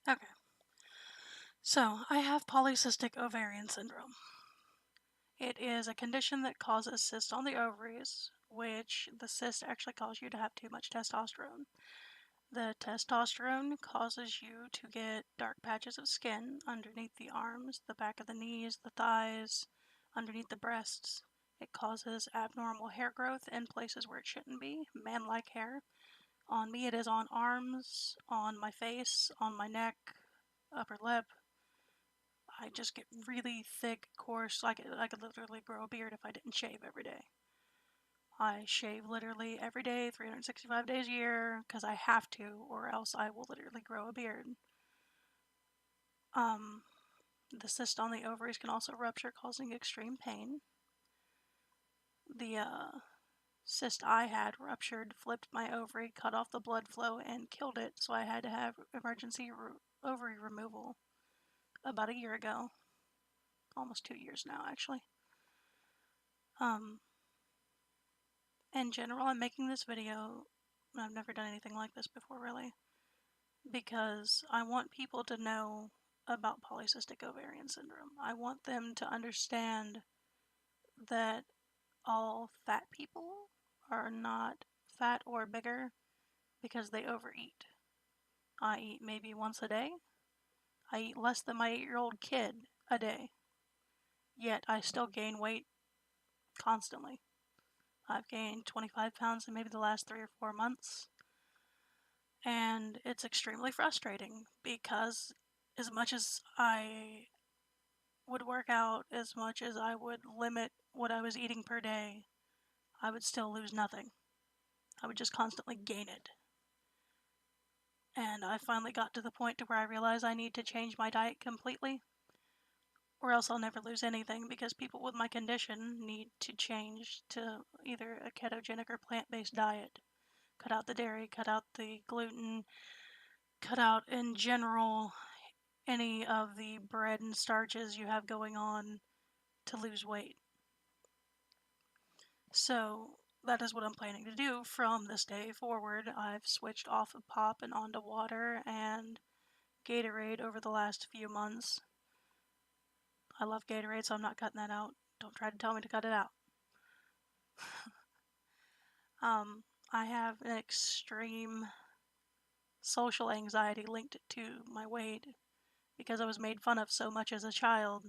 Okay, so I have polycystic ovarian syndrome. It is a condition that causes cysts on the ovaries, which the cysts actually cause you to have too much testosterone. The testosterone causes you to get dark patches of skin underneath the arms, the back of the knees, the thighs, underneath the breasts. It causes abnormal hair growth in places where it shouldn't be, man-like hair. On me, it is on arms, on my face, on my neck, upper lip. I just get really thick, coarse. I could literally grow a beard if I didn't shave every day. I shave literally every day, 365 days a year, because I have to, or else I will literally grow a beard. The cyst on the ovaries can also rupture, causing extreme pain. The cyst I had ruptured, flipped my ovary, cut off the blood flow, and killed it, so I had to have emergency ovary removal about a year ago. Almost 2 years now, actually. In general, I'm making this video, I've never done anything like this before really, because I want people to know about polycystic ovarian syndrome. I want them to understand that all fat people are not fat or bigger because they overeat. I eat maybe once a day. I eat less than my 8-year-old kid a day, yet I still gain weight constantly. I've gained 25 pounds in maybe the last 3 or 4 months. And it's extremely frustrating because as much as I would work out, as much as I would limit what I was eating per day, I would still lose nothing. I would just constantly gain it. And I finally got to the point to where I realized I need to change my diet completely, or else I'll never lose anything, because people with my condition need to change to either a ketogenic or plant-based diet. Cut out the dairy, cut out the gluten, cut out in general any of the bread and starches you have going on to lose weight. So that is what I'm planning to do from this day forward. I've switched off of pop and onto water and Gatorade over the last few months. I love Gatorade, so I'm not cutting that out. Don't try to tell me to cut it out. I have an extreme social anxiety linked to my weight because I was made fun of so much as a child,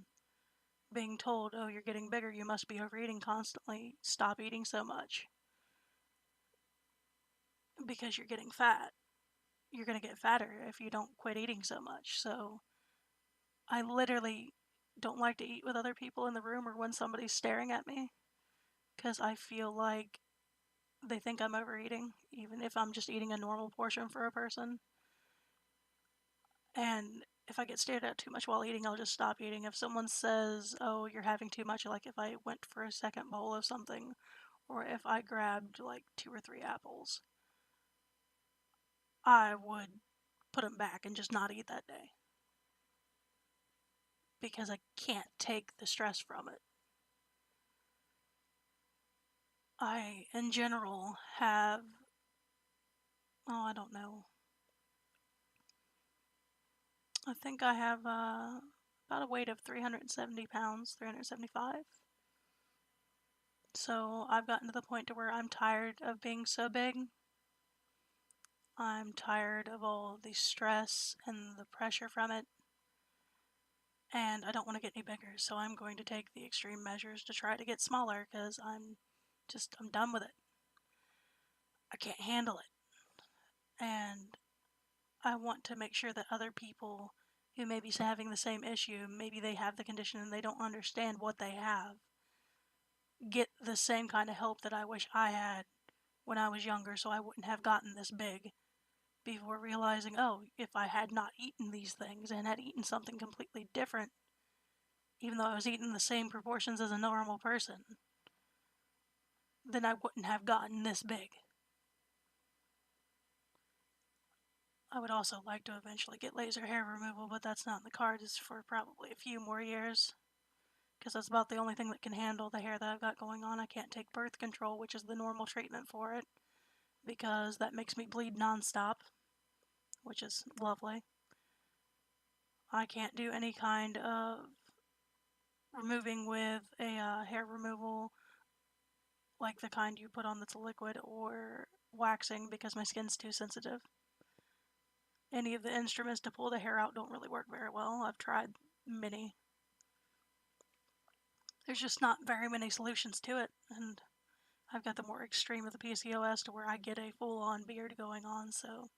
being told, oh, you're getting bigger, you must be overeating constantly, stop eating so much because you're getting fat. You're going to get fatter if you don't quit eating so much. So I literally don't like to eat with other people in the room or when somebody's staring at me, because I feel like they think I'm overeating, even if I'm just eating a normal portion for a person. And if I get stared at too much while eating, I'll just stop eating. If someone says, oh, you're having too much, like if I went for a second bowl of something, or if I grabbed like 2 or 3 apples, I would put them back and just not eat that day, because I can't take the stress from it. I, in general, have, I don't know. I think I have about a weight of 370 pounds, 375. So I've gotten to the point to where I'm tired of being so big. I'm tired of all the stress and the pressure from it. And I don't want to get any bigger, so I'm going to take the extreme measures to try to get smaller, because I'm done with it. I can't handle it. And I want to make sure that other people who may be having the same issue, maybe they have the condition and they don't understand what they have, get the same kind of help that I wish I had when I was younger, so I wouldn't have gotten this big before realizing, oh, if I had not eaten these things and had eaten something completely different, even though I was eating the same proportions as a normal person, then I wouldn't have gotten this big. I would also like to eventually get laser hair removal, but that's not in the cards for probably a few more years, because that's about the only thing that can handle the hair that I've got going on. I can't take birth control, which is the normal treatment for it, because that makes me bleed nonstop, which is lovely. I can't do any kind of removing with a hair removal, like the kind you put on that's a liquid, or waxing because my skin's too sensitive. Any of the instruments to pull the hair out don't really work very well. I've tried many. There's just not very many solutions to it, and I've got the more extreme of the PCOS to where I get a full-on beard going on, so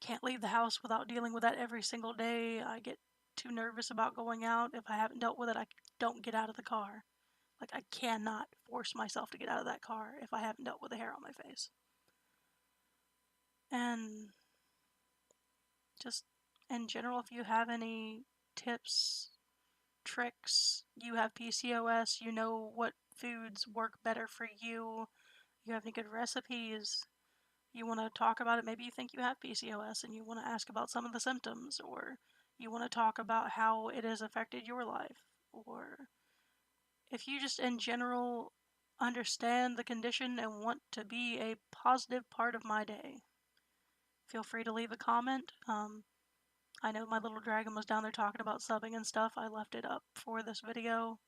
can't leave the house without dealing with that every single day. I get too nervous about going out. If I haven't dealt with it, I don't get out of the car. Like, I cannot force myself to get out of that car if I haven't dealt with the hair on my face. And just in general, if you have any tips, tricks, you have PCOS, you know what foods work better for you, you have any good recipes, you want to talk about it, maybe you think you have PCOS and you want to ask about some of the symptoms, or you want to talk about how it has affected your life, or if you just in general understand the condition and want to be a positive part of my day, feel free to leave a comment. I know my little dragon was down there talking about subbing and stuff. I left it up for this video,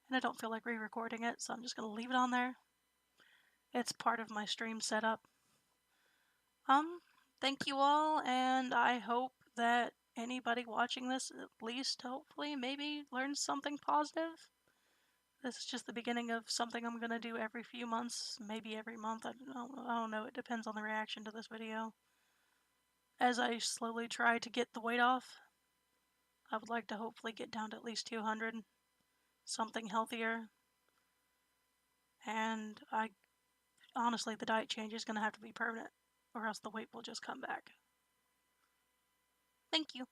and I don't feel like re-recording it, so I'm just going to leave it on there. It's part of my stream setup. Thank you all, and I hope that anybody watching this at least hopefully maybe learns something positive. This is just the beginning of something I'm going to do every few months, maybe every month. I don't know. It depends on the reaction to this video. As I slowly try to get the weight off, I would like to hopefully get down to at least 200, something healthier. And honestly, the diet change is going to have to be permanent, or else the weight will just come back. Thank you.